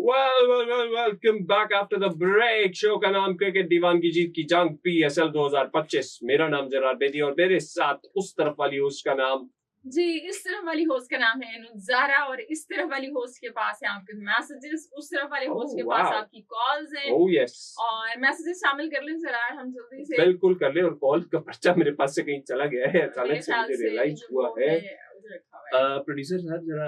Welcome back after the break. Show का नाम cricket दीवान की जीत की जंग PSL 2025। मेरा नाम जरार बेदी और मेरे साथ उस तरफ वाली होस्ट का नाम जी, इस तरफ वाली होस्ट का नाम है नुज़ारा और इस तरफ वाली होस्ट के पास है आपके मैसेजेस, उस तरफ वाले होस्ट के पास आपकी कॉल्स हैं। यस, और मैसेजेस शामिल कर लें जरा, हम जल्दी से बिल्कुल कर ले। और कॉल का पर्चा मेरे पास से कहीं चला गया है, अचानक से मुझे रियलाइज हुआ है। प्रोड्यूसर साहब जरा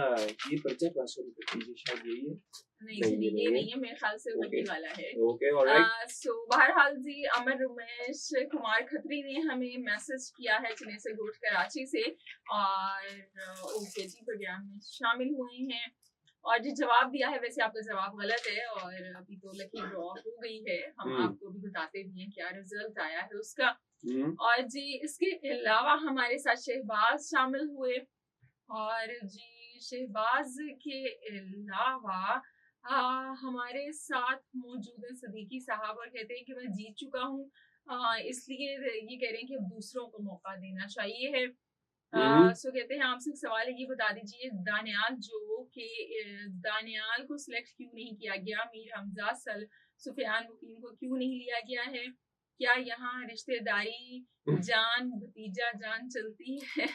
ये पर्चा पास कर दीजिए, शायद यही है। नहीं, ये नहीं है, मेरे ख्याल से वही वाला है। Okay, alright. सो बहरहाल जी, अमर उमेश कुमार खत्री ने हमें मैसेज किया है चेन्नई से गोट कराची से, और ओके जी प्रोग्राम में शामिल हुए हैं और जो जवाब दिया है वैसे आपका जवाब गलत है और अभी तो लकी ड्रॉ हो गई है। हम आपको भी बताते भी हैं क्या रिजल्ट आया है उसका। और जी इसके अलावा हमारे साथ शहबाज शामिल हुए, और जी शहबाज के अलावा हमारे साथ मौजूद है सदीकी साहब और कहते हैं कि मैं जीत चुका हूँ, इसलिए ये कह रहे हैं कि अब दूसरों को मौका देना चाहिए है। सो कहते हैं आपसे सवाल है, ये बता दीजिए दानियाल को सिलेक्ट क्यों नहीं किया गया, मीर हमजा सल सुफियान मुकीम को क्यों नहीं लिया गया है, क्या यहाँ रिश्तेदारी जान भतीजा जान चलती है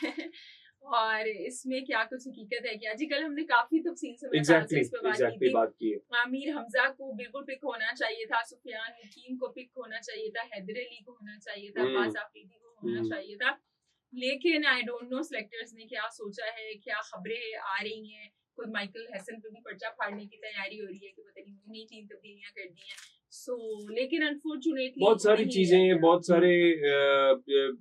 और इसमें क्या कुछ हकीकत है क्या? जी कल हमने काफी तफसील से बात की थी। मीर हमजा को बिल्कुल पिक होना चाहिए था, सुफियान मुकीम को पिक होना चाहिए था, हैदर अली को होना चाहिए था, अब्बास आफरीदी को होना चाहिए था, लेकिन आई डोंट नो सिलेक्टर्स ने क्या सोचा है, क्या खबरें आ रही हैं, कोई माइकल हसन पे भी पर्चा फाड़ने की तैयारी हो रही है कि पता नहीं उन्होंने 3 तब्दीलियां कर दी हैं। लेकिन अनफॉर्चुनेटली बहुत सारी चीजें, बहुत सारे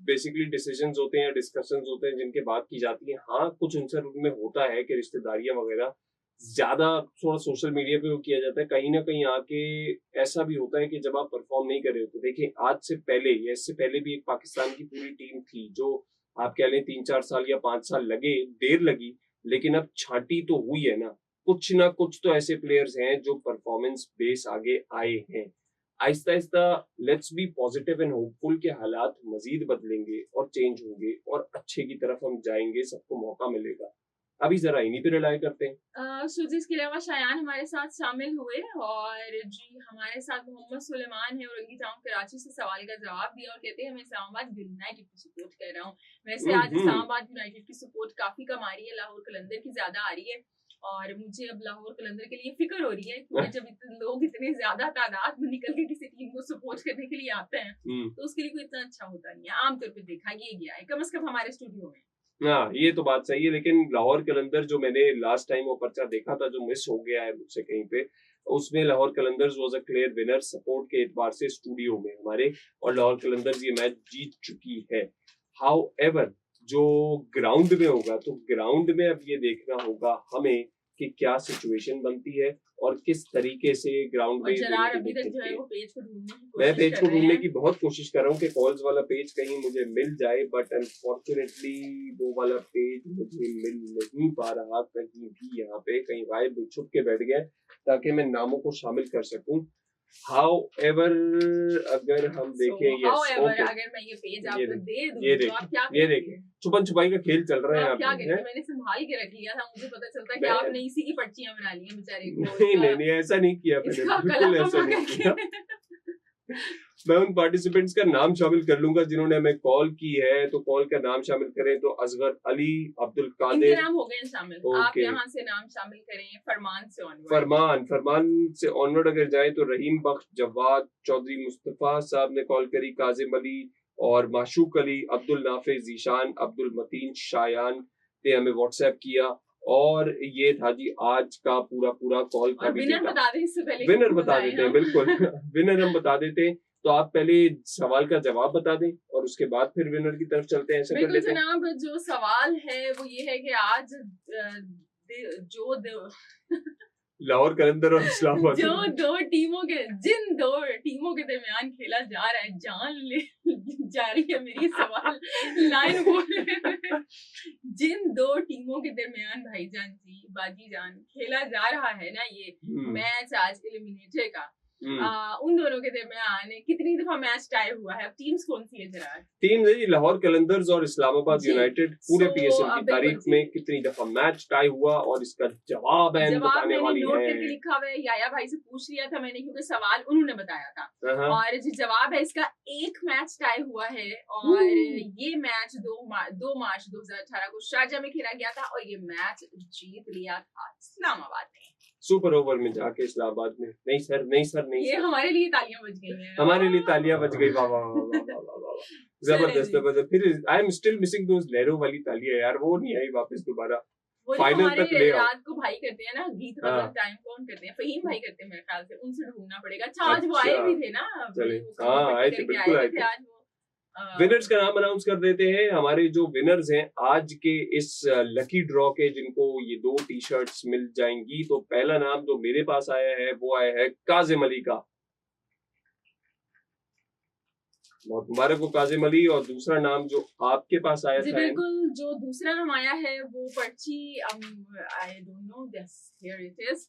बेसिकली डिसीजंस होते हैं, डिस्कशंस होते हैं जिनके बात की जाती है। हाँ, कुछ आंसर उनमें होता है कि रिश्तेदारियां वगैरह ज्यादा थोड़ा सोशल मीडिया पे वो किया जाता है। कहीं ना कहीं आके ऐसा भी होता है कि जब आप परफॉर्म नहीं कर रहे होते, देखिए आज से पहले या इससे पहले भी एक पाकिस्तान की पूरी टीम थी जो आप कह लें 3-4 साल या 5 साल लगे, देर लगी, लेकिन अब छांटी तो हुई है ना कुछ तो ऐसे प्लेयर्स हैं जो परफॉर्मेंस बेस आगे आए हैं। Aahista Aahista let's be positive and hopeful के हालात मजीद बदलेंगे और चेंज होंगे और अच्छे की तरफ हम जाएंगे, सबको मौका मिलेगा। अभी जरा इन्हीं पे रिलाई करते हैं। इसके अलावा शायान हमारे साथ शामिल हुए और जी हमारे साथ मोहम्मद सुलेमान है और उनकी टाउन कराची से सवाल का जवाब दिया और कहते हैं मैं इस्लामाबाद यूनाइटेड की सपोर्ट कर रहा हूँ। वैसे आज इस्लामाबाद यूनाइटेड की सपोर्ट काफी कम आ रही है, लाहौर कलंदर की ज्यादा आ रही है और मुझे अब लाहौर कलंदर के लिए फिक्र हो रही है क्योंकि जब लोग इतने ज्यादा तादाद में निकल के किसी टीम को सपोर्ट करने के लिए आते हैं तो उसके लिए कोई इतना अच्छा होता नहीं है। आमतौर पर देखा ये गया है, कम से कम हमारे स्टूडियो में। हाँ, ये तो बात सही है, लेकिन लाहौर कलंदर जो मैंने लास्ट टाइम वो पर्चा देखा था जो मिस हो गया है मुझसे कहीं पे, उसमें Lahore Qalandars was a clear winner support के एतबार से स्टूडियो में हमारे, और लाहौर कलंदर्स ये मैच जीत चुकी है। हाउएवर जो ग्राउंड में होगा, तो ग्राउंड में अब ये देखना होगा हमें कि क्या सिचुएशन बनती है और किस तरीके से ग्राउंड में अभी तक जो है वो पेज को मैं पेज को ढूंढने की बहुत कोशिश कर रहा हूँ कि कॉल्स वाला पेज कहीं मुझे मिल जाए, बट अनफॉर्चुनेटली वो वाला पेज मुझे मिल नहीं पा रहा कहीं भी। यहाँ पे कहीं गायब छुप के बैठ गया ताकि मैं नामों को शामिल कर सकूं। However, अगर हम देखें अगर मैं ये पेज आपको दे दूं तो आप क्या ये देखिए छुपन छुपाई का खेल चल रहा है। क्या करेंगे? मैंने संभाल के रख लिया था, मुझे पता चलता कि आपने इसी की पर्चियां बना ली हैं बेचारे को। नहीं ऐसा नहीं किया मैंने, बिल्कुल ऐसा नहीं किया। मैं उन पार्टिसिपेंट्स का नाम शामिल कर लूंगा जिन्होंने हमें कॉल की है, तो कॉल का नाम शामिल करें तो असगर अली, अब्दुल कादिर, इनके नाम हो गए शामिल। आप यहाँ से नाम शामिल करें फरमान से ऑनवर्ड अगर जाए तो रहीम बख्श, जवाद चौधरी, मुस्तफा साहब ने कॉल करी, काजिम अली और माशूक अली, अब्दुल नाफे, जीशान, अब्दुल मतीन, शायान ने हमें व्हाट्सएप किया। और ये था जी आज का पूरा कॉल का विनर बता दें इससे पहले। विनर बता देते हैं, बिल्कुल विनर हम बता देते हैं। तो आप पहले सवाल का जवाब बता दें और उसके बाद फिर विनर की तरफ चलते हैं। ऐसे कर लेते हैं। जनाब जो सवाल है वो ये है कि आज लाहौर कलंदर और इस्लामाबाद जिन दो टीमों के दरमियान खेला जा रहा है, जान ले जा रही है मेरी सवाल लाइन बोल जिन दो टीमों के दरमियान भाईजान जी बाजी जान खेला जा रहा है ना ये मैच आज एलिमिनेटर का, उन दोनों के दरमियान कितनी दफा मैच टाई हुआ है? अब टीम्स कौन सी है जरा? टीम है लाहौर कलंदर्स और इस्लामाबाद यूनाइटेड। पूरे पीएसएल की तारीख बिल्कुल में कितनी दफा मैच टाई हुआ और इसका जवाब है बताने वाली नोट है। करके लिखा हुआ है, याया भाई से पूछ लिया था मैंने क्योंकि सवाल उन्होंने बताया था, और जो जवाब है इसका एक मैच टाई हुआ है, और ये मैच 2 मार्च 2018 को शारजा में खेला गया था, और ये मैच जीत लिया था इस्लामाबाद ने सुपर ओवर में जाके इस्लामाबाद में। नहीं सर, नहीं सर, नहीं ये सर। हमारे लिए तालियां बज गई हैं, हमारे लिए तालियां बज गई। वाह वाह वाह वाह वाह वाह, जबरदस्त जबरदस्त। फिर आई एम स्टिल मिसिंग दोस लहरों वाली तालियां यार, वो नहीं आई वापस दोबारा। फाइनल तक ले आओ। रात को भाई करते हैं ना गीत, मतलब टाइम कौन करते हैं, फहीम भाई करते हैं मेरे ख्याल से, उनसे ढूंढना पड़ेगा। अच्छा आज वो आए भी थे ना? चले हाँ आए थे, बिल्कुल आए थे। आज वो विनर्स का नाम अनाउंस कर देते हैं। हमारे जो विनर्स हैं आज के इस लकी ड्रॉ के, जिनको ये 2 टी-शर्ट्स मिल जाएंगी, तो पहला नाम जो मेरे पास आया है वो आया है काजिम अली का। बहुत मुबारक हो काजिम अली। और दूसरा नाम जो आपके पास आया था, बिल्कुल जो दूसरा नाम आया है वो पर्ची I don't know this, here it is,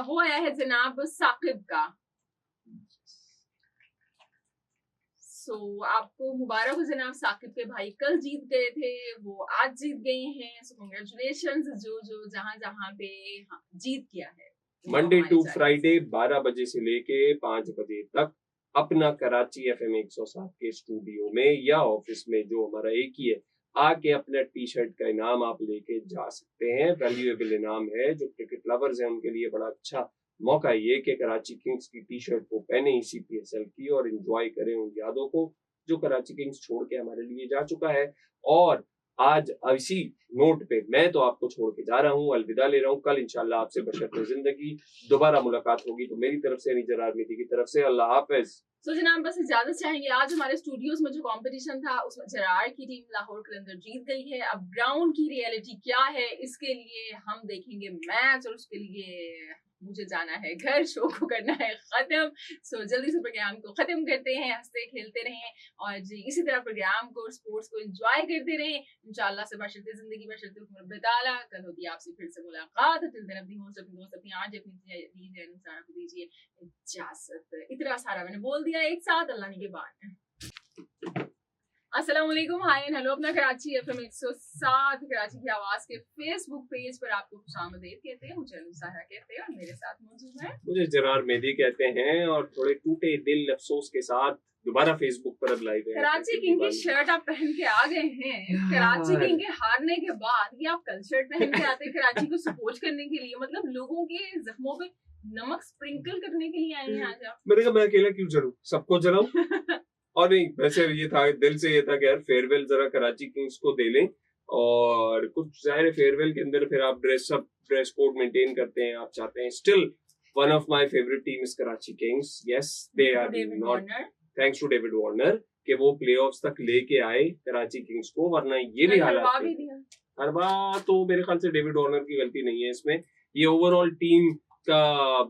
वो आया है जनाब साकिब का। सो आपको मुबारक हो जनाब साकिब के भाई, कल जीत गए थे वो आज जीत गए हैं। सो कांग्रेचुलेशंस जो जहां जहां पे जीत किया है। मंडे टू फ्राइडे 12 बजे से लेके 5 बजे तक अपना कराची FM 107 के स्टूडियो में या ऑफिस में, जो हमारा एक ही है, आके अपना टी-शर्ट का इनाम आप लेके जा सकते हैं। वैल्यूएबल इनाम है। जो क्रिकेट लवर्स हैं उनके लिए बड़ा अच्छा मौका ये कि कराची किंग्स की टी-शर्ट को पहने इसी PSL की और एंजॉय करें उन यादों को जो कराची किंग्स छोड़ के हमारे लिए जा चुका है। और आज इसी नोट पे मैं तो आपको छोड़ के जा रहा हूँ, अलविदा ले रहा हूँ। कल इंशाल्लाह आपसे बशर्ते जिंदगी दोबारा मुलाकात होगी। तो मेरी तरफ से, जरार मेदी की तरफ से अल्लाह हाफिज। तो जनाब बस इजाजत चाहेंगे। आज हमारे स्टूडियोज में जो कंपटीशन था उसमें जरार की टीम लाहौर कलंदर जीत गई है। अब ग्राउंड की रियलिटी क्या है इसके लिए हम देखेंगे मैच, और उसके लिए मुझे जाना है घर, शो को करना है खत्म। सो जल्दी से प्रोग्राम को खत्म करते हैं। हंसते खेलते रहें और जी इसी तरह प्रोग्राम को, स्पोर्ट्स को एंजॉय करते रहें इंशाल्लाह से बशर्ते जिंदगी बशर्ते उम्र बताला। कल होती है आपसे फिर से मुलाकात। टिल देन अपनी होस्ट अपनी दोस्त अपनी आज अपनी इंसान को दीजिए इजाजत। इतना सारा मैंने बोल दिया एक साथ, अल्लाह ने के बाद। अस्सलाम वालेकुम, हाय एंड हेलो। अपना कराची FM 107 कराची की आवाज के फेसबुक पेज पर आपको खुशामदीद कहते हैं। मुझे अनुसारा कहते हैं और मेरे साथ मौजूद है, मुझे जरार मेदी कहते हैं। और थोड़े टूटे दिल अफसोस के साथ दोबारा फेसबुक पर अब लाइव है। कराची किंग की शर्ट आप पहन के आ गए हैं। कराची किंग के हारने के बाद ये आप कल शर्ट पहन के आते कराची को सपोर्ट करने के लिए, मतलब लोगों के जख्मों पे नमक स्प्रिंकल करने के लिए आए हैं आज आप। मैंने कहा मैं अकेला क्यों चलूं, सबको चलाऊं। और नहीं, वैसे ये था, दिल से ये था कि यार फेयरवेल जरा कराची किंग्स को दे लें। और कुछ जाहिर है फेयरवेल के अंदर फिर आप ड्रेस कोड मेंटेन करते हैं, आप चाहते हैं। Still one of my favourite team is Karachi Kings. Yes they are not, thanks to David Warner कि वो प्लेऑफ्स तक लेके आए कराची किंग्स को, वरना ये भी हालात थे। हर बार तो मेरे ख्याल से डेविड वार्नर की गलती नहीं है इसमें, ये ओवरऑल टीम का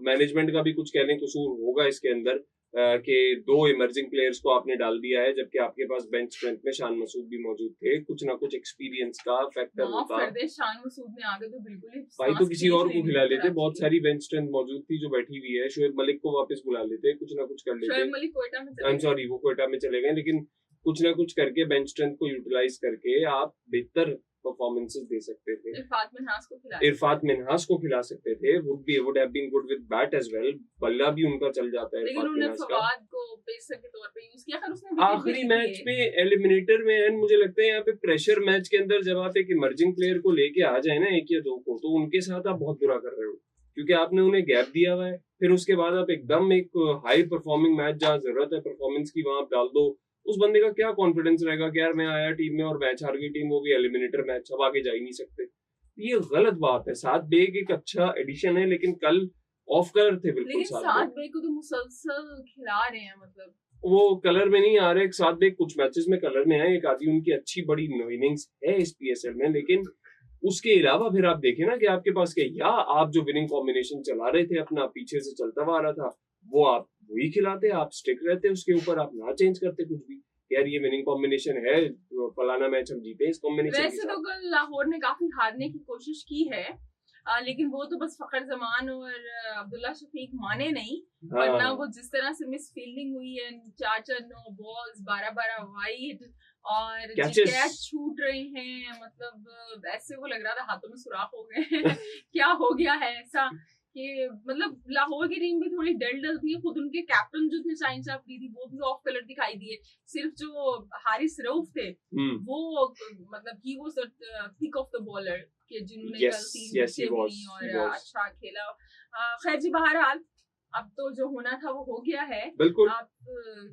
मैनेजमेंट का भी कुछ कहने कसूर होगा इसके अंदर कि 2 इमर्जिंग प्लेयर्स को आपने डाल दिया है, जबकि आपके पास बेंच स्ट्रेंथ में शान मसूद भी मौजूद थे। कुछ ना कुछ एक्सपीरियंस का फैक्टर होता। शान मसूद ने आगे तो बिल्कुल ही भाई तो किसी और को खिला लेते, बहुत सारी बेंच स्ट्रेंथ मौजूद थी जो बैठी हुई है। शोएब मलिक को वापस बुला लेते, कुछ ना कुछ कर लेते। शोएब मलिक कोयटा में चले गए। आई एम सॉरी, वो कोयटा में चले गए, लेकिन कुछ ना कुछ करके बेंच स्ट्रेंथ को यूटिलाइज करके आप बेहतर परफॉर्मेंसेस दे सकते थे। इरफात मिन्हास को खिला सकते थे। Would have been good with bat as well. बल्ला भी उनका चल जाता है। लेकिन उन्होंने फवाद को पेसर के तौर पे यूज किया, फिर उसने आखिरी मैच में एलिमिनेटर में। एंड मुझे लगता है यहाँ पे प्रेशर मैच के अंदर जब आप एक इमर्जिंग प्लेयर को लेके आ जाए ना 1 या 2 को, तो उनके साथ आप बहुत बुरा कर रहे हो, क्योंकि आपने उन्हें गैप दिया हुआ है। फिर उसके बाद आप एकदम एक हाई परफॉर्मिंग मैच जहाँ जरूरत है परफॉर्मेंस की वहां डाल दो। उस बंदे का क्या कॉन्फिडेंस रहेगा कि यार मैं आया टीम में और मैच हार गई टीम, वो भी एलिमिनेटर मैच, अब आगे जा ही नहीं सकते। ये गलत बात है। साथ बेग एक अच्छा एडिशन है, लेकिन कल ऑफ कलर थे बिल्कुल। लेकिन साथ बेग को तो मुसलसल खिला रहे हैं, मतलब वो कलर में नहीं आ रहे। साथ बेग कुछ मैचेस में कलर में है, एक आधी उनकी अच्छी बड़ी इनिंग्स है इस PSL में, लेकिन उसके अलावा फिर आप देखें ना कि आपके पास क्या, या आप जो विनिंग कॉम्बिनेशन चला रहे थे अपना पीछे से चलता हुआ आ रहा था, वो आप वही खिलाते, आप स्टिक रहते उसके ऊपर, आप ना चेंज करते कुछ भी। यार ये विनिंग कॉम्बिनेशन है, फलाना मैच हम जीते इस कॉम्बिनेशन। वैसे तो कल लाहौर ने काफी हारने की कोशिश की है, लेकिन वो तो बस फखर जमान और अब्दुल्ला शफीक माने नहीं, वरना वो जिस तरह से मिस फील्डिंग हुई है, 4 नो बॉल्स, 12 वाइड और कैच छूट रहे हैं, मतलब ऐसे वो लग रहा था हाथों में सुराख हो गए क्या हो गया है ऐसा कि मतलब लाहौर की टीम भी थोड़ी डल थी। खुद उनके कैप्टन जो थे शाहीन शाह अफरीदी, वो भी ऑफ कलर दिखाई दिए। सिर्फ जो हारिस रऊफ थे वो मतलब ही वो पिक ऑफ द बॉलर के जिन्होंने कल 3 विकेट ली और अच्छा खेला। खैर जी, बहरहाल अब तो जो होना था वो हो गया है। बिल्कुल। आप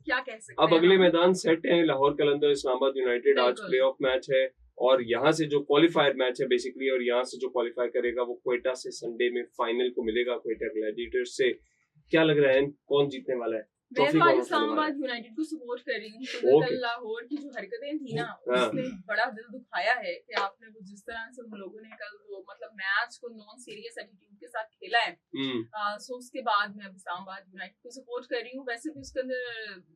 क्या कह सकते हैं? अब अगले मैदान सेट है, लाहौर कलंदर इस्लामाबाद यूनाइटेड। आज प्लेऑफ मैच है और यहाँ से जो क्वालिफायर मैच है बेसिकली, और यहाँ से जो क्वालिफाई करेगा वो क्वेटा से संडे में फाइनल को मिलेगा क्वेटा ग्लैडिएटर्स से। क्या लग रहा है कौन जीतने वाला है? मैं तो आज इस्लामाबाद यूनाइटेड को सपोर्ट कर रही हूँ, क्योंकि कल लाहौर की जो हरकतें थी ना, उसने बड़ा दिल दुखाया है कि आपने वो जिस तरह से उन लोगों ने कल वो मतलब मैच को नॉन सीरियस एटीट्यूड के साथ खेला है। सो उसके बाद मैं इस्लामाबाद यूनाइटेड को सपोर्ट कर रही हूँ। वैसे भी उसके अंदर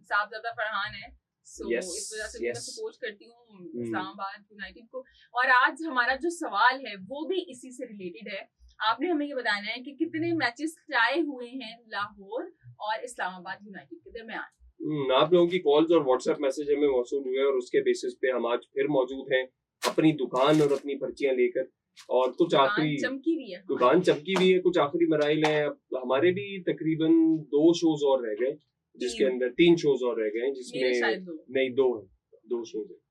साहबजादा फरहान है, सो इस वजह से मैं सपोर्ट करती हूँ इस्लामाबाद यूनाइटेड को। और आज हमारा जो सवाल है वो भी इसी से रिलेटेड है। आपने हमें ये बताना है कि कितने मैचेस टाई हुए हैं लाहौर और इस्लामाबाद यूनाइटेड के दरमियान। आप लोगों की कॉल्स और व्हाट्सएप मैसेज हमें मौसूल हुए और उसके बेसिस पे हम आज फिर मौजूद हैं अपनी दुकान और अपनी पर्चियां लेकर। और कुछ आखिरी चमकी भी है, दुकान चमकी भी है, कुछ आखिरी मराइल हैं। हमारे भी तकरीबन 2 शोज और रह गए, जिसके अंदर 3 शोज और रह गए, जिसमें नहीं 2 शोज है।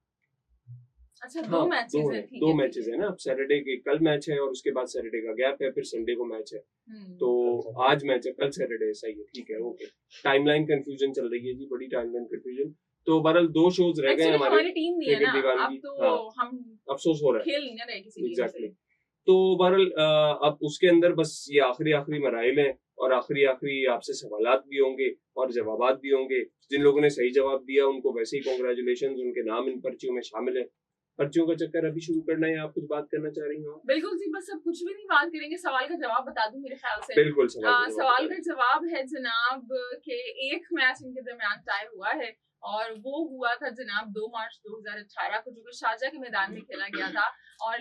अच्छा, दो मैचेस है ना। अब सैटरडे के कल मैच है और उसके बाद सैटरडे का गैप है, फिर संडे को मैच है। तो आज मैच है, कल सैटरडे है। सही है, ठीक है, ओके। टाइमलाइन कंफ्यूजन चल रही है जी, बड़ी टाइमलाइन कंफ्यूजन। तो बहरहाल 2 शोज रह गए हमारी टीम नहीं है ना, अब तो हम अफसोस हो रहा है, खेल नहीं ना रहे किसी एग्जैक्टली। तो बहरहाल अब उसके अंदर बस ये आखिरी मराइल हैं और आखिरी आपसे सवालात भी होंगे और जवाबात भी होंगे। जिन लोगों ने सही जवाब दिया उनको वैसे ही कांग्रेचुलेशंस, उनके नाम इन पर्चियों में शामिल है। पर्चियों का चक्कर अभी शुरू करना है, आप कुछ बात करना चाह रही हो? बिल्कुल जी, बस अब कुछ भी नहीं बात करेंगे, सवाल का जवाब बता दूं मेरे ख्याल से। बिल्कुल, सवाल का जवाब है जनाब के एक मैच इनके दरमियान टाई हुआ है और वो हुआ था जनाब 2 मार्च 2018 को, जो कि शारजा के मैदान में खेला गया था और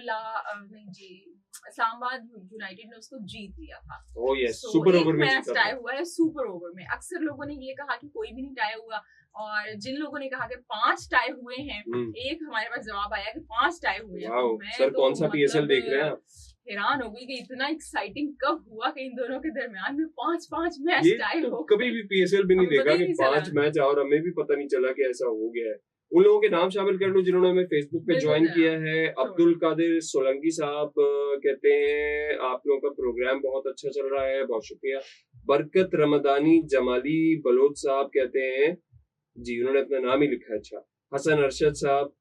इस्लामाबाद यूनाइटेड ने उसको जीत लिया था। ओह यस, सुपर ओवर में मैच टाई हुआ है, सुपर ओवर में। अक्सर लोगों ने ये कहा कि कोई भी नहीं टाई हुआ, और जिन लोगों ने कहा कि 5 टाई हुए हैं, एक हमारे पास जवाब आया कि 5 टाई हुए हैं। तो मैं सर कौन सा पीएसएल देख रहे हैं आप? हैरान हो गई कि इतना एक्साइटिंग कब हुआ कि इन दोनों के दरमियान में 5 मैच टाई हो। कभी भी पीएसएल भी नहीं देखा कि 5 मैच, और हमें भी पता नहीं चला कि ऐसा हो गया है। उन लोगों के नाम शामिल कर लो जिन्होंने हमें फेसबुक पे ज्वाइन किया है। अब्दुल कादिर सोलंकी साहब कहते हैं आप लोगों का प्रोग्राम बहुत अच्छा चल रहा है, बहुत शुक्रिया। बरकत रमदानी जमाली बलोच साहब कहते हैं जी, उन्होंने अपना नाम ही लिखा है। अच्छा, हसन अरशद साहब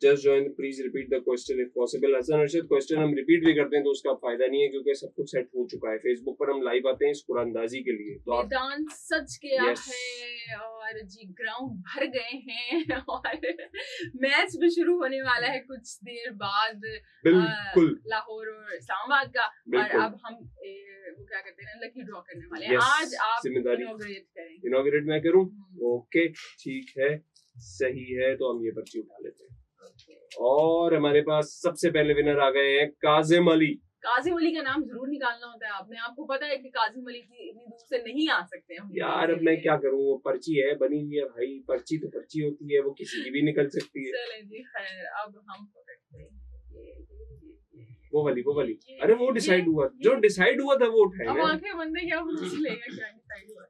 just join, please repeat the question if possible. Hasan Arshad, question हम रिपीट भी करते हैं तो उसका फायदा नहीं है क्योंकि सब कुछ सेट हो चुका है। फेसबुक पर हम लाइव आते हैं इस कुरानंदाजी के लिए। तो मैदान सज गया है और जी ग्राउंड भर गए हैं और मैच भी शुरू होने वाला है कुछ देर बाद, बिल्कुल, लाहौर और इस्लामाबाद का। और अब हम वो क्या करते हैं, लकी ड्रॉ करने वाले हैं। आज आप इनॉग्रेट करें। इनॉग्रेट मैं करूं? ओके, ठीक है, सही है। तो हम ये पर्ची उठा लेते हैं और हमारे पास सबसे पहले विनर आ गए हैं काजिम अली। काजिम अली का नाम जरूर निकालना होता है आपने, आपको पता है कि काजिम अली की इतनी दूर से नहीं आ सकते हम यार। अब मैं क्या करूं, वो पर्ची है बनी हुई है भाई, पर्ची तो पर्ची होती है, वो किसी की भी निकल सकती है। चलें जी, खैर अब हम पकड़ते हैं वो वाली। अरे वो डिसाइड हुआ, जो डिसाइड हुआ था वो उठाए। अब आंखें बंद है, क्या पता चलेगा क्या डिसाइड हुआ।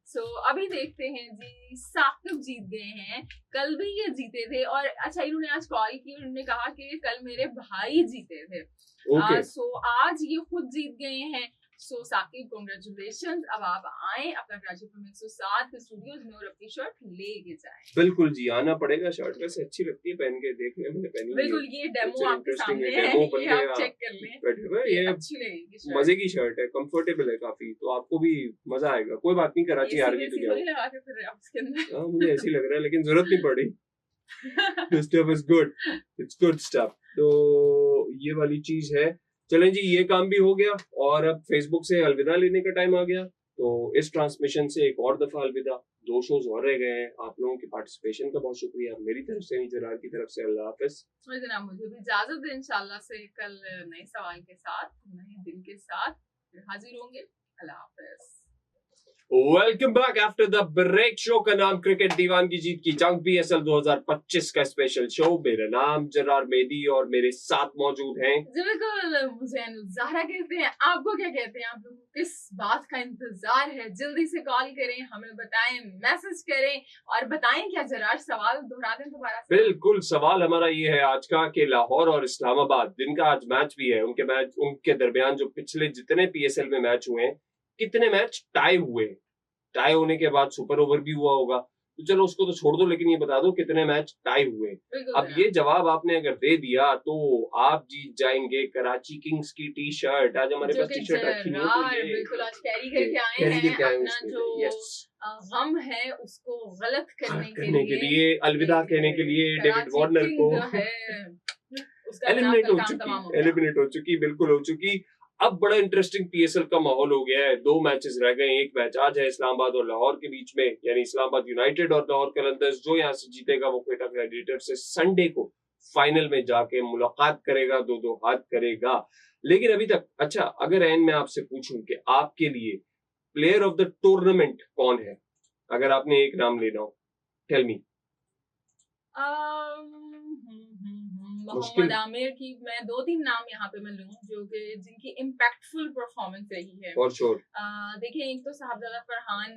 सो अभी देखते हैं जी, साकिब जीत गए हैं। कल भी ये जीते थे और अच्छा इन्होंने आज कॉल की, उन्होंने कहा कि कल मेरे भाई जीते थे। सो आज ये खुद जीत गए हैं। सो साकिब कांग्रेचुलेशंस। अब आप आए अपना कराची FM 107 के स्टूडियोज में और अपनी शर्ट लेके जाएं। बिल्कुल जी, आना पड़ेगा। शर्ट वैसे अच्छी लगती है पहन के, देखने में पहनी है। बिल्कुल, ये डेमो आपके सामने है, ये आप चेक कर लें। बैठे हुए ये अच्छी लगेगी, मजे की शर्ट है, कंफर्टेबल है काफी, तो आपको भी मजा आएगा। कोई बात नहीं, कराची आ रही तो क्या, मुझे ऐसी लग रहा है लेकिन जरूरत नहीं पड़ी। This stuff is good, it's good stuff। तो ये वाली चीज है। चलें जी, ये काम भी हो गया और अब फेसबुक से अलविदा लेने का टाइम आ गया। तो इस ट्रांसमिशन से एक और दफा अलविदा। 2 शोज और रह गए हैं। आप लोगों के पार्टिसिपेशन का बहुत शुक्रिया। मेरी तरफ से, जरार की तरफ से अल्लाह हाफिज। और जनाब मुझे भी इजाजत दें, इंशाल्लाह से कल नए सवाल के साथ, नए दिन के साथ हाजिर होंगे। अल्लाह हाफिज। Welcome back after the break. Show का नाम क्रिकेट दीवान की जीत की जंग PSL 2025 का स्पेशल शो। मेरा नाम जरार मेदी और मेरे साथ मौजूद हैं बिल्कुल, मुझे ज़हरा कहते हैं। आपको क्या कहते हैं? आप लोगों को किस बात का इंतजार है? जल्दी से कॉल करें, हमें बताएं, मैसेज करें और बताएं क्या जरार सवाल दोहरा दें दोबारा से। बिल्कुल, सवाल हमारा ये है आज का कि लाहौर और इस्लामाबाद जिनका आज मैच भी है, उनके दरमियान जो पिछले जितने PSL में मैच हुए हैं, कितने मैच टाई हुए। टाई होने के बाद सुपर ओवर भी हुआ होगा, तो चलो उसको तो छोड़ दो, लेकिन ये बता दो कितने मैच टाई हुए। अब ये जवाब आपने अगर दे दिया तो आप जीत जाएंगे कराची किंग्स की टी-शर्ट। आज हमारे पास टी-शर्ट रखी नहीं है, तो ये बिल्कुल आज कैरी करके आए हैं। अपना जो गम है उसको गलत करने के लिए, अलविदा कहने के लिए डेविड वार्नर को एलिमिनेट हो चुकी, बिल्कुल हो चुकी। अब बड़ा इंटरेस्टिंग PSL का माहौल हो गया है। 2 मैचेस रह गए हैं। एक मैच आज है इस्लामाबाद और लाहौर के बीच में, यानी इस्लामाबाद यूनाइटेड और लाहौर कलंदर्स। जो यहाँ से जीतेगा वो क्वेटा ग्लैडिएटर से संडे को फाइनल में जाके मुलाकात करेगा, 2-2 हाथ करेगा। लेकिन अभी तक, अच्छा अगर एन मैं आपसे पूछूं कि आपके लिए प्लेयर ऑफ द टूर्नामेंट कौन है, अगर आपने एक नाम लेना हो, टेल मी। मोहम्मद आमिर की मैं 2-3 नाम यहाँ पे मैं लूं जो कि जिनकी इम्पैक्टफुल परफॉर्मेंस रही है। For sure. देखिए, एक तो साहबजादा फरहान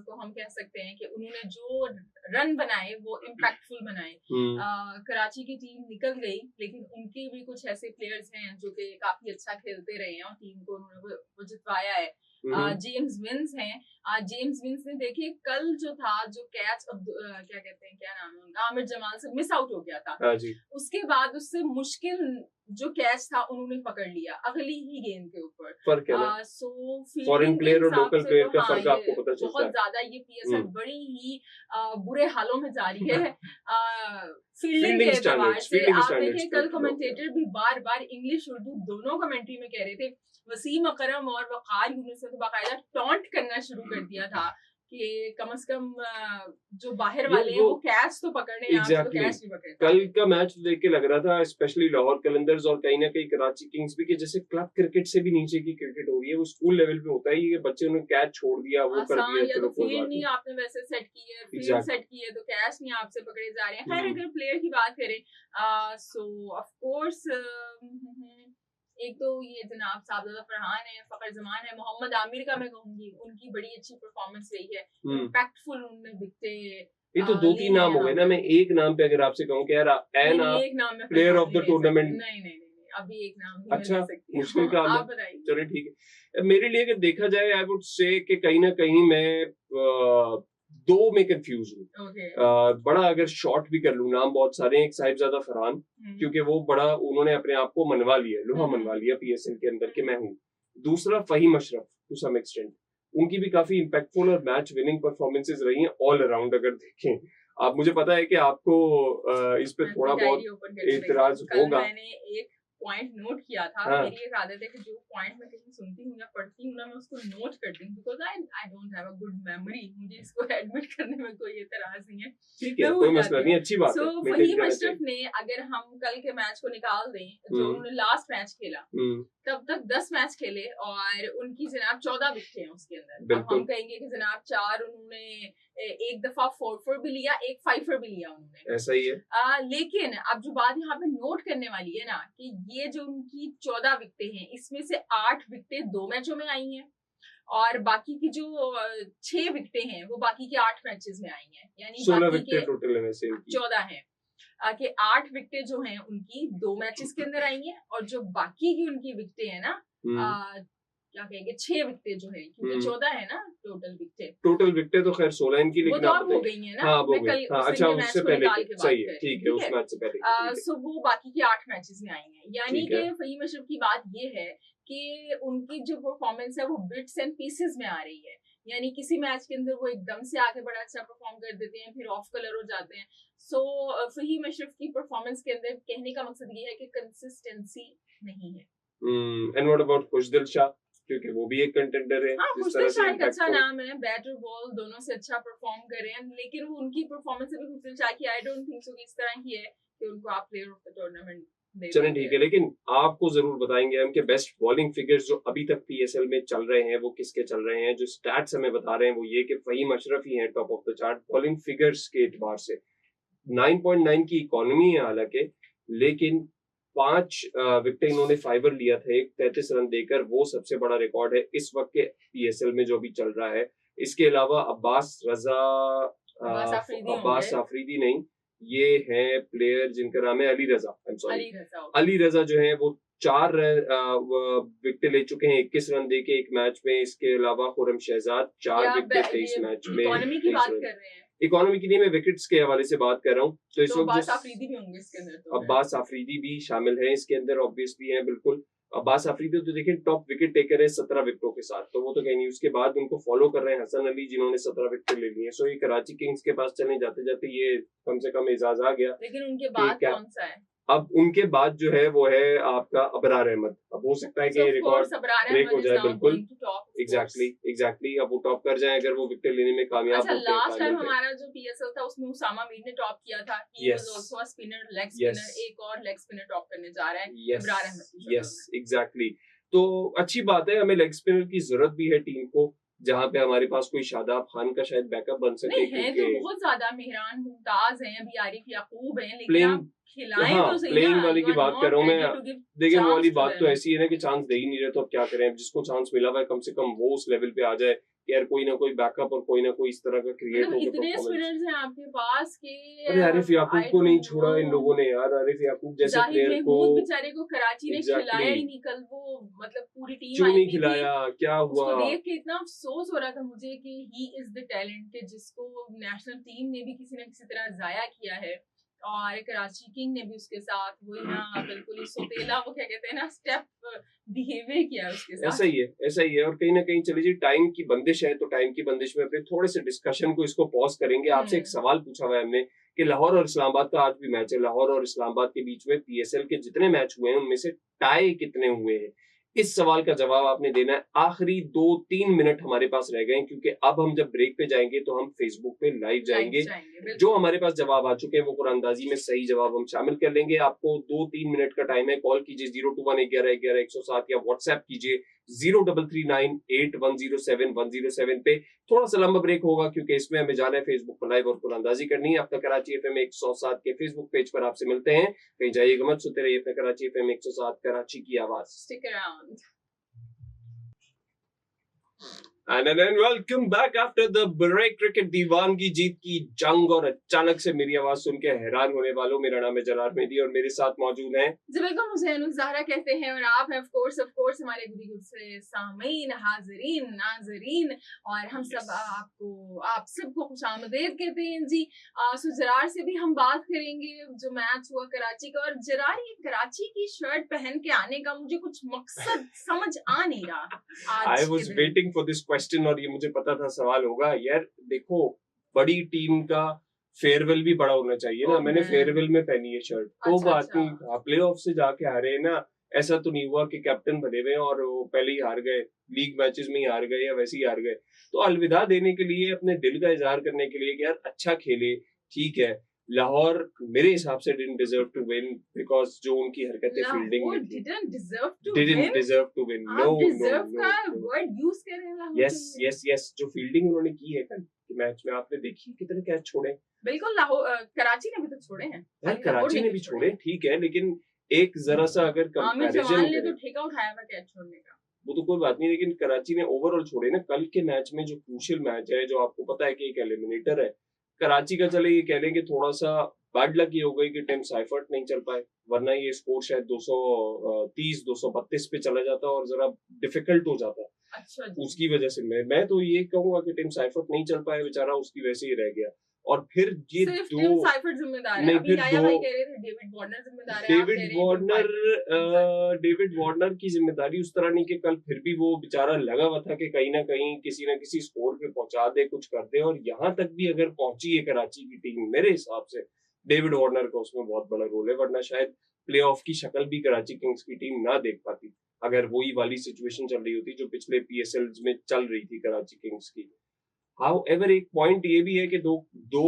को हम कह सकते हैं कि उन्होंने जो रन बनाए वो इम्पैक्टफुल बनाए। कराची की टीम निकल गई, लेकिन उनके भी कुछ ऐसे प्लेयर्स हैं जो कि काफी अच्छा खेलते रहे हैं और टीम को उन्होंने वो जितवाया है। जेम्स विंस हैं। जेम्स विंस ने देखिए कल जो था, जो कैच क्या कहते हैं, क्या नाम है उनका, आमिर जमाल से मिस आउट हो गया था। उसके बाद उससे मुश्किल जो कैच था उन्होंने पकड़ लिया अगली ही गेंद के ऊपर। सो फॉरेन प्लेयर और लोकल प्लेयर का फर्क आपको पता चलता है। बहुत ज्यादा ये PSL बड़ी ही बुरे हालों में जा रही है फील्डिंग के एतबार से। आप देखिए कल कमेंटेटर भी बार बार इंग्लिश उर्दू दोनों कमेंट्री में कह रहे थे। वसीम अकरम और वकार यूनुस ने तो बाकायदा टॉन्ट करना शुरू कर दिया था कि कम से कम जो बाहर वाले हैं वो कैच तो पकड़ने, आप तो कैच नहीं पकड़े। कल का मैच देख के लग रहा था, स्पेशली लाहौर कलंदर्स और कहीं ना कहीं कराची किंग्स भी, कि जैसे क्लब क्रिकेट से भी नीचे की क्रिकेट हो रही है। वो स्कूल लेवल पे होता है, ये बच्चे ने कैच छोड़ दिया, वो कर दिया, चलो फील्ड नहीं आपने वैसे सेट की है, फील्ड सेट की है तो कैच नहीं आपसे पकड़े जा रहे हैं। खैर अगर प्लेयर की बात करें, सो ऑफ कोर्स एक तो ये जनाब साहबजादा फरहान है, फखर जमान है। मोहम्मद आमिर का मैं कहूंगी उनकी बड़ी अच्छी परफॉर्मेंस रही है, इम्पैक्टफुल उन्होंने विकेट। ये तो 2-3 नाम हो गए ना। मैं एक नाम पे अगर आपसे कहूं कि यार एक नाम में प्लेयर ऑफ द टूर्नामेंट, नहीं अभी एक नाम अच्छा मुश्किल काम है, चलो ठीक है। मेरे लिए अगर देखा जाए, आई वुड से कि कहीं ना कहीं मैं 2 में कंफ्यूज हूँ। बड़ा अगर शॉर्ट भी कर लूं, नाम बहुत सारे हैं। एक साहिबजादा फरहान, क्योंकि वो बड़ा उन्होंने अपने आप को मनवा लिया, लोहा मनवा लिया PSL के अंदर के मैं हूँ। दूसरा Faheem Ashraf to some extent, उनकी भी काफी इम्पैक्टफुल और मैच विनिंग परफॉर्मेंसेस रही हैं ऑल अराउंड। अगर देखें आप, मुझे पता है कि आपको इस पे थोड़ा बहुत एतराज होगा। मैंने एक पॉइंट नोट किया था। मेरी एक आदत है कि जो पॉइंट मैं कहीं सुनती हूँ या पढ़ती हूँ ना, मैं उसको नोट करती हूँ, because I don't have a good memory. मुझे इसको एडमिट करने में कोई एतराज नहीं है। ठीक है, कोई मसला नहीं, अच्छी बात है। फहीम अशरफ ने, अगर हम कल के मैच को निकाल दें, जो उन्होंने लास्ट मैच खेला, तब तक 10 मैच खेले और उनकी जनाब 14 विकेट हैं उसके अंदर। अब हम कहेंगे कि जनाब 4 उन्होंने एक दफा 4 भी लिया, एक 5 भी लिया उन्होंने, ऐसा ही है। लेकिन अब जो बात यहाँ पे नोट करने वाली है ना, कि ये जो उनकी 14 विकेटें हैं, इसमें से 8 विकेटें 2 मैचों में आई हैं और बाकी की जो 6 विकेटें हैं वो बाकी के 8 मैचेस में आई हैं, यानी 16 विकेटें टोटल है, 14 हैं कि 8 विकेटें जो हैं उनकी 2 मैचेस के अंदर आई हैं और जो बाकी की उनकी विकेटें हैं ना, क्या कहेंगे, 6 विकेटें जो है, क्योंकि 14 है ना टोटल विकेटें तो खैर 16 इनकी, लेकिन वो तो अब हो गई है ना। अच्छा उससे पहले सही है, ठीक है, उस मैच से पहले। सो वो बाकी की 8 मैचेस में आई हैं, यानी कि फहीम अशरफ की बात ये है कि उनकी जो परफॉर्मेंस है वो बिट्स एंड पीसेस में आ रही है, यानी किसी मैच के अंदर वो एकदम से आके बड़ा अच्छा परफॉर्म कर देते हैं, फिर ऑफ कलर हो जाते हैं। सो फहीम अशरफ की परफॉर्मेंस के अंदर कहने का मकसद ये है कि कंसिस्टेंसी नहीं है। एंड व्हाट अबाउट खुशदिल शाह? क्योंकि वो भी एक कंटेंडर है। हाँ, जिस खुशदिल तरह से शाह एक impact अच्छा को नाम है, बैट और बॉल दोनों से अच्छा परफॉर्म कर रहे हैं, लेकिन वो उनकी परफॉर्मेंस से भी खुशदिल शाह की आई डोंट थिंक सो कि इस तरह की है कि उनको आप प्लेयर ऑफ द टूर्नामेंट दे चलें दोगे। ठीक है, लेकिन आपको जरूर बताएंगे हम कि बेस्ट बॉलिंग फिगर्स जो अभी तक पीएसएल में चल रहे हैं वो किसके चल रहे हैं। जो स्टैट्स हमें बता रहे हैं वो ये कि फहीम अशरफ ही हैं top of the chart bowling figures के एतबार से। 9.9 की इकोनॉमी है हालांकि, लेकिन 5 विकेट इन्होंने फाइबर लिया था, एक 33 रन देकर, वो सबसे बड़ा रिकॉर्ड है इस वक्त के पीएसएल में जो अभी चल रहा है। इसके अलावा अब्बास रजा, अब्बास आफरीदी अब्बास होंगे। आफरीदी नहीं, ये हैं प्लेयर जिनका नाम है अली रजा, आई एम सॉरी, अली रजा होगा। अली रजा जो है वो 4 विकेट ले चुके हैं 21 रन देके एक मैच में। इसके अलावा खुरम शहजाद 4 या विकेट 23 ये मैच में, इकोनॉमी की 23 बात रन। कर रहे हैं इकोनॉमी की नहीं, मैं विकेट्स के हवाले से बात कर रहा हूँ। तो इस तो वक्त अब्बास जो आफरीदी भी होंगे इसके अंदर, तो अब्बास आफरीदी भी शामिल है इसके अंदर, ऑब्वियसली है बिल्कुल। अब्बास आफरीदी तो देखिए टॉप विकेट टेकर है 17 विकेटों के साथ, तो वो तो कहीं नहीं। उसके बाद उनको फॉलो कर रहे हैं हसन अली जिन्होंने 17 विकेट ले ली है। सो ये कराची किंग्स के पास चले जाते जाते ये कम से कम एजाज आ गया। लेकिन उनके बाद क्या- कौन सा है? अब उनके बाद जो है वो है आपका अबरार अहमद। अब हो सकता है कि ये रिकॉर्ड ब्रेक हो जाए, बिल्कुल एग्जैक्टली अब वो टॉप कर जाए अगर वो विकेट लेने में कामयाब अच्छा, होते हैं। लास्ट टाइम हमारा जो पीएसएल था उसमें उसामा मीर ने टॉप किया था। He was also a spinner, leg spinner. एक और लेग स्पिनर टॉप करने जा रहा है अबरार अहमद। Yes exactly. तो अच्छी बात है, हमें लेग स्पिनर की जरूरत भी है टीम को, जहाँ पे हमारे पास कोई शादाब खान का शायद बैकअप बन सके। नहीं है तो बहुत ज्यादा, मेहरान मुमताज हैं, अभी आरिफ याकूब हैं, लेकिन प्लेइंग, आप खिलाएं हाँ, तो सही प्लेइंग ना। वाले की बात कर रहा हूँ मैं। देखिए वो वाली बात तो है ऐसी है ना कि चांस दे ही नहीं रहे, तो अब क्या करें। जिसको चांस मिला हुआ है कम से कम वो उस लेवल पे आ जाए कि यार कोई ना कोई बैकअप और कोई ना कोई इस तरह का क्रिएट हो। इतने स्पिनर्स हैं आपके पास के। अरे आरिफ याकूब को नहीं छोड़ा इन लोगों ने यार। आरिफ याकूब जैसे प्लेयर को बेचारे को कराची ने खिलाया ही नहीं कल। वो मतलब पूरी टीम क्यों नहीं खिलाया, क्या हुआ? उसको देख के इतना अफसोस हो रहा था मुझे कि ही इज द टैलेंट के जिसको नेशनल टीम ने भी किसी न किसी तरह जाया किया है। और कराची किंग ने भी उसके साथ वही ना बिल्कुल ही सोतेला, वो क्या कहते हैं ना, स्टेप बिहेवियर किया उसके साथ। ऐसा ही है। और कहीं ना कहीं चली जी टाइम की बंदिश है, तो टाइम की बंदिश में अपने थोड़े से डिस्कशन को इसको पॉज करेंगे। आपसे एक सवाल पूछा हुआ है हमने कि लाहौर और इस्लामाबाद का आज भी मैच है। लाहौर और इस्लामाबाद के बीच में पीएसएल के जितने मैच हुए हैं उनमें से टाई कितने हुए हैं? इस सवाल का जवाब आपने देना है। आखिरी 2-3 मिनट हमारे पास रह गए, क्योंकि अब हम जब ब्रेक पे जाएंगे तो हम फेसबुक पे लाइव जाएंगे। जो हमारे पास जवाब आ चुके हैं वो कुरानंदाजी में सही जवाब हम शामिल कर लेंगे। आपको 2-3 मिनट का टाइम है। कॉल कीजिए 02111111007 या व्हाट्सएप कीजिए 03398107 पे। थोड़ा सा लंबा ब्रेक होगा क्योंकि इसमें हमें जाना है फेसबुक पर लाइव और कुरानंदाजी करनी है। अपना कराची एफएम 107 के फेसबुक पेज पर आपसे मिलते हैं। कहीं जाइएगा मत, सुनते रहिए अपना कराची एफएम 107 कराची की आवाज। Stick around. And then welcome back after the break. Cricket दीवानगी जीत की जंग और अचानक से मेरी आवाज सुन के हैरान होने वालों, मेरा नाम है जरार मेहदी और मेरे साथ मौजूद हैं जी बिल्कुल, मुझे अनुज ज़हरा कहते हैं और आप हैं ऑफ कोर्स हमारे गुडी गुड से सामीन, हाजरीन, नाजरीन और हम सब आप सबको खुशामदीद कहते हैं जी। सो जरार से भी हम बात करेंगे जो मैच हुआ कराची का। और जरार ये कराची की शर्ट पहन के आने का मुझे कुछ मकसद समझ आ नहीं रहा। I was waiting for this question और ये मुझे पता था सवाल होगा। यार देखो, बड़ी टीम का फेयरवेल भी बड़ा होना चाहिए ना। मैंने फेयरवेल में पहनी है शर्ट, तो बात नहीं, प्ले ऑफ से जाके हारे हैं ना। ऐसा तो नहीं हुआ कि कैप्टन बने हुए और वो पहले ही हार गए, लीग मैचेस में ही हार गए या वैसे ही हार गए। तो अलविदा देने के लिए, अपने दिल का इजहार करने के लिए कि यार अच्छा खेले, ठीक है। लाहौर मेरे हिसाब से didn't deserve to win because जो उनकी हरकतें फील्डिंग में थी, didn't deserve to win. No. Yes. जो फील्डिंग उन्होंने की है कल मैच में, आपने देखी कितने कैच छोड़े। बिल्कुल, लाहौर कराची ने भी तो छोड़े हैं। यार कराची ने भी छोड़े, ठीक है, लेकिन एक जरा सा अगर कंपैरिजन ने तो ठेका उठाया था कैच छोड़ने का, वो तो कोई बात नहीं, लेकिन कराची ने ओवरऑल छोड़े ना कल के मैच में। जो क्रूशियल मैच है, जो आपको पता है कि एक एलिमिनेटर है कराची का, चले ये कह लें कि थोड़ा सा बैड लक ये हो गई कि टिम साइफर्ट नहीं चल पाए, वरना ये स्कोर शायद 230-232 पे चला जाता और जरा डिफिकल्ट हो जाता। अच्छा, उसकी वजह से मैं तो ये कहूंगा कि टिम साइफर्ट नहीं चल पाया बेचारा, उसकी वजह से ही रह गया। और फिर ये टिम साइफर्ट जिम्मेदार है, नहीं, अभी आया भाई कह रहे थे डेविड वार्नर जिम्मेदार है। डेविड वार्नर की जिम्मेदारी उस तरह नहीं कि कल फिर भी वो बेचारा लगा हुआ था कि कहीं ना कहीं किसी ना किसी स्कोर पे पहुंचा दे, कुछ कर दे। और यहाँ तक भी अगर पहुंची है कराची की टीम, मेरे हिसाब से डेविड वार्नर का उसमें बहुत बड़ा रोल है, वरना शायद प्ले ऑफ की शक्ल भी कराची किंग्स की टीम ना देख पाती। अगर वही वाली सिचुएशन चल रही होती जो पिछले पीएसएल में चल रही थी कराची किंग्स की। हाउएवर एक पॉइंट ये भी है कि दो दो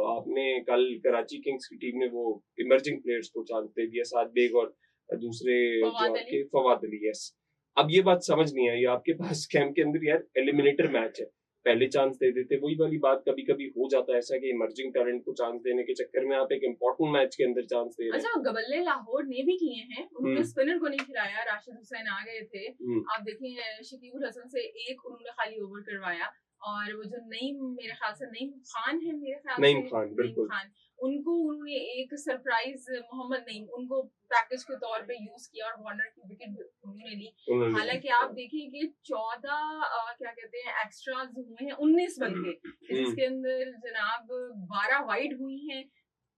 आपने कल कराची किंग्स की टीम ने वो इमर्जिंग प्लेयर्स को चांस दे दिया, साद बेग और दूसरे जो आपके फवाद अली। यस, अब ये बात समझ नहीं आई आपके पास कैंप के अंदर यार एलिमिनेटर मैच है, पहले चांस दे देते। वही वाली बात कभी कभी हो जाता है ऐसा कि इमर्जिंग टैलेंट को चांस देने के चक्कर में आप एक इम्पोर्टेंट मैच के अंदर चांस दे रहे हैं। अच्छा, गबल्ले लाहौर ने भी किए हैं, उन्होंने स्पिनर को नहीं खिलाया, राशिद हुसैन आ गए थे। आप देखें शकीबुल हसन से एक उन्होंने खाली ओवर करवाया, और वो जो नईम, मेरे ख्याल से नईम खान है, मेरे ख्याल से नईम खान, उनको उन्होंने एक सरप्राइज, मोहम्मद नईम, उनको पैकेज के तौर पे यूज किया और वार्नर की विकेट उन्होंने ली। हालांकि आप देखिए कि 14 क्या कहते हैं एक्स्ट्राज हुए हैं 19 बन के, जिसके अंदर जनाब 12 वाइड हुई हैं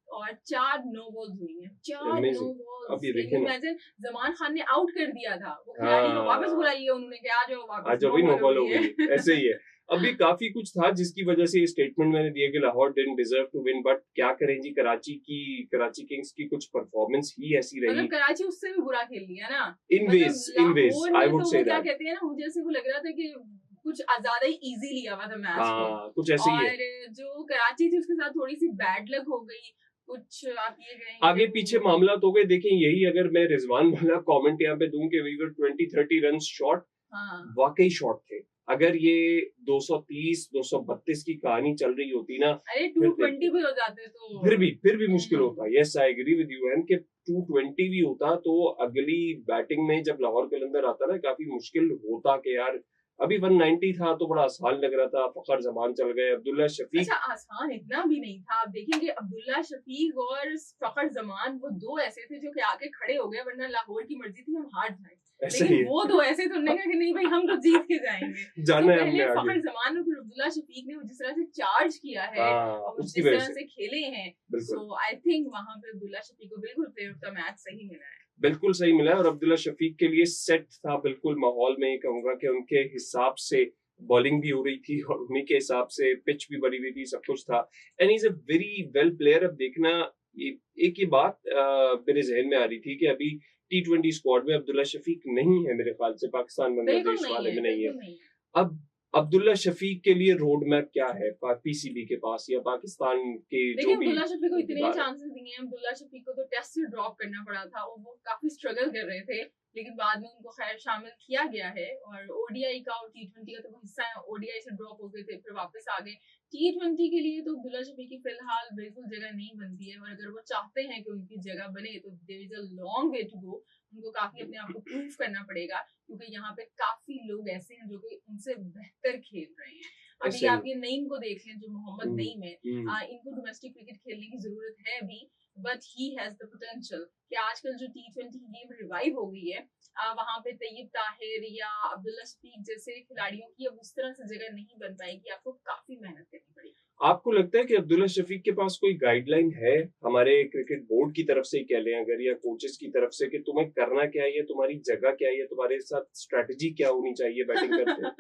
और 4 नो बॉल्स हुई हैं। 4 नो बॉल्स। अब ये देखें ना, जमान खान ने आउट कर दिया था, वो खिलाड़ी को वापस बुलाइए उन्होंने, कि आ जाओ वापस, आज अभी नो बॉल हो गई। ऐसे ही है, अभी काफी कुछ था जिसकी वजह से ये स्टेटमेंट मैंने दिया कि Lahore didn't deserve to win, but क्या करें जी, कराची किंग्स की कुछ परफॉर्मेंस ही ऐसी रही। मतलब कराची उससे भी बुरा खेल लिया ना, इन वेज आई वुड से क्या कहते हैं ना, मुझे ऐसे वो लग रहा था कि कुछ ज्यादा ही इजी लिया हुआ था मैच को, कुछ ऐसे ही है। और जो कराची थी उसके साथ थोड़ी सी बैड लक हो गई, कुछ आप ये कहें आगे पीछे मामला तो गए। देखें यही अगर मैं रिजवान वाला कमेंट यहाँ पे दूं कि वी वर 20-30 रन शॉर्ट, वाकई शॉर्ट थे। अगर ये 230-232 की कहानी चल रही होती ना, अरे 220 भी हो जाते तो फिर भी मुश्किल होता। Yes, I agree with you and, कि 220 भी होता तो अगली बैटिंग में जब लाहौर कलंदर आता ना, काफी मुश्किल होता कि यार अभी 190 था तो बड़ा आसान लग रहा था। फखर जमान चल गए, अब्दुल्ला शफीक। अच्छा, आसान इतना भी नहीं था। आप देखेंगे अब्दुल्ला शफीक और फखर जमान, वो दो ऐसे थे जो कि आके खड़े हो गए, वरना लाहौर की मर्जी थी हम हार जाए, लेकिन वो दो ऐसे तो नहीं कि नहीं भाई हम तो जीत के जाएंगे। जाना है हमने। फखर जमान और अब्दुल्ला शफीक ने जिस तरह से चार्ज किया है और जिस तरह से खेले हैं, सो आई थिंक वहां पे अब्दुल्ला शफीक को बिल्कुल प्लेयर ऑफ द मैच सही मिला है, बिल्कुल सही मिला है। और अब्दुल्ला शफीक के लिए सेट था बिल्कुल माहौल में, कहूंगा कि उनके हिसाब से बॉलिंग भी हो रही थी और उन्हीं के हिसाब से पिच भी बनी हुई थी, सब कुछ था। And he is a very well player. अब देखना, एक ही बात मेरे जहन में आ रही थी कि अभी T20 स्क्वाड में अब्दुल्ला शफीक नहीं है मेरे ख्याल से, पाकिस्तान बांग्लादेश वाले में नहीं है। अब अब्दुल्ला शफीक के लिए रोड मैप क्या है पीसीबी के पास या पाकिस्तान के जो भी? अब्दुल्ला शफीक को इतने चांसेस दिए हैं, अब्दुल्ला शफीक को तो टेस्ट से ड्रॉप करना पड़ा था और वो काफी स्ट्रगल कर रहे थे, लेकिन बाद में उनको खैर शामिल किया गया है। और ओडीआई का और T20 का तो वो हिस्सा है, ओडीआई से ड्रॉप हो गए थे फिर वापस आ गए। T20 के लिए तो अब्दुल्ला शफीक की फिलहाल बिल्कुल जगह नहीं बनती है, और अगर वो चाहते हैं कि उनकी जगह बने तो there is a long way to go. उनको काफी अपने आप को प्रूव करना पड़ेगा, क्योंकि यहाँ पे काफी लोग ऐसे हैं जो कि उनसे बेहतर खेल रहे हैं। अभी आप ये नईम को देख लें, जो मोहम्मद नईम है, इनको डोमेस्टिक क्रिकेट खेलने की जरूरत है अभी, but he has the potential कि आजकल जो T20 की गेम रिवाइव हो गई है, वहां पे तैयब ताहिर या अब्दुल्ला शफीक जैसे खिलाड़ियों की अब उस तरह से जगह नहीं बन पाएगी, आपको काफी मेहनत करनी पड़ेगी। आपको लगता है कि अब्दुल्ला शफीक के पास कोई गाइडलाइन है हमारे क्रिकेट बोर्ड की तरफ से, कह लें अगर, या कोचेस की तरफ से, कि तुम्हें करना क्या है, तुम्हारी जगह क्या है, तुम्हारे साथ स्ट्रेटजी क्या होनी चाहिए बैटिंग करते?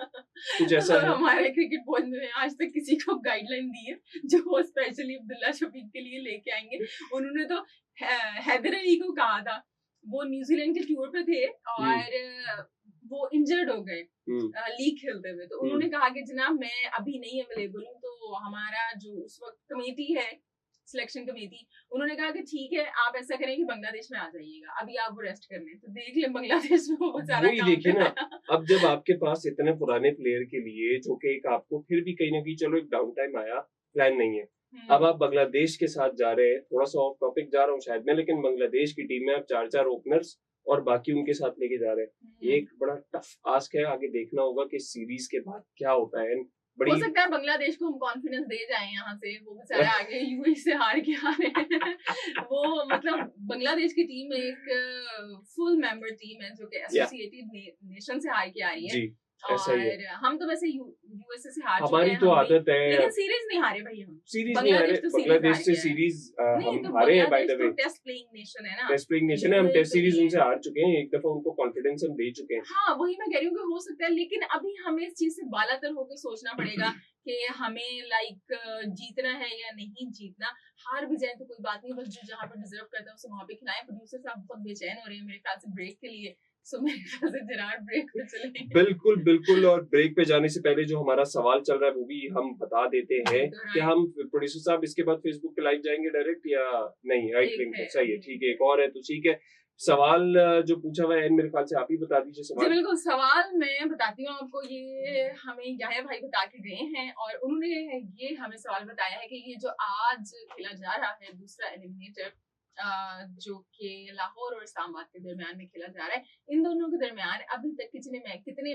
कुछ ऐसा है? हमारे क्रिकेट बोर्ड ने आज तक किसी को गाइडलाइन दी है जो वो स्पेशली अब्दुल्ला शफीक के लिए लेके आएंगे? उन्होंने तो हैदर अली को कहा था, वो न्यूजीलैंड के टूर पे थे और वो इंजर्ड हो गए लीग खेलते हुए, तो उन्होंने कहा कि जनाब मैं अभी नहीं अवेलेबल हूँ, तो हमारा जो उस वक्त कमेटी है, सिलेक्शन कमेटी, उन्होंने कहा कि ठीक है आप ऐसा करें कि बांग्लादेश में आ जाइएगा, अभी आप वो रेस्ट कर लें। तो देख लें बांग्लादेश में वो सारा काम देखिए ना, अब जब आपके पास इतने पुराने प्लेयर के लिए जो कि एक आपको फिर भी कहीं ना कहीं चलो एक डाउन टाइम आया, प्लान नहीं है, अब आप बांग्लादेश के साथ जा रहे हैं, थोड़ा सा ऑफ टॉपिक जा रहा हूँ शायद मैं, लेकिन बांग्लादेश की टीम में आप 4 ओपनर्स और बाकी उनके साथ लेके जा रहे हैं। एक बड़ा टफ आस्क है, आगे देखना होगा कि सीरीज के बाद क्या होता है। हो सकता है बांग्लादेश को हम कॉन्फिडेंस दे जाएं यहाँ से, वो बेचारे आगे यूएई से हार के आ रहे हैं। वो मतलब बांग्लादेश की टीम एक फुल मेंबर टीम है जो कि एसोसिएटेड नेशन से हार के आई है, और हम तो वैसे यूएसए से हार चुके हैं, हमारी तो आदत है, लेकिन सीरीज नहीं हारे भाई, हम सीरीज नहीं हारे, बांग्लादेश से सीरीज हम हारे हैं by the way. Test playing nation है ना, टेस्ट प्लेइंग नेशन है, हम टेस्ट सीरीज उनसे हार चुके हैं, एक दफा उनको कॉन्फिडेंस हम दे चुके हैं। हाँ वही मैं कह रही हूँ कि हो सकता है, लेकिन अभी हमें इस चीज से बालातर होकर सोचना पड़ेगा कि हमें लाइक जीतना है या नहीं जीतना। हार भी जाए तो कोई बात नहीं, बस जो जहाँ पर डिजर्व करता है उसे वहां पे खिलाएं। प्रोड्यूसर साहब बहुत बेचैन हो रहे हैं मेरे ख्याल से ब्रेक के लिए, सो मेरे ख्याल से जनाब ब्रेक पे चलेंगे। बिल्कुल बिल्कुल। और ब्रेक पे जाने से पहले जो हमारा सवाल चल रहा है वो भी हम बता देते हैं कि हम प्रोड्यूसर साहब इसके बाद फेसबुक पे लाइव जाएंगे डायरेक्ट या नहीं? राइट लिंक पे, सही है, ठीक है। एक और है तो ठीक है। सवाल जो पूछा हुआ है मेरे ख्याल से आप ही बता दीजिए जी सवाल। बिल्कुल, सवाल मैं बताती हूँ आपको। ये हमें याह्या भाई बता के गए हैं और उन्होंने ये हमें सवाल बताया है कि ये जो आज खेला जा रहा है दूसरा एलिमिनेटर, जो कि लाहौर और इस्लामाबाद के दरमियान में खेला जा रहा है, इन दोनों के दरमियान अभी तक कितने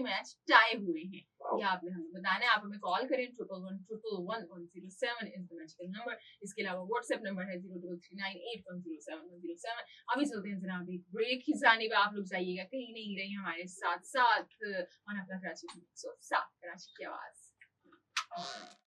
मैच टाई हुए हैं, ये आपने हमें बताना है। आप हमें कॉल करें 1111107 इज द मैजिकल नंबर। इसके अलावा व्हाट्सएप नंबर है 0239810707। अभी चलते हैं जनाब एक ब्रेक की जानिब। आप लोग जाइएगा कहीं नहीं, रही हमारे साथ साथ ऑन अपना कराची 107 कराची की आवाज।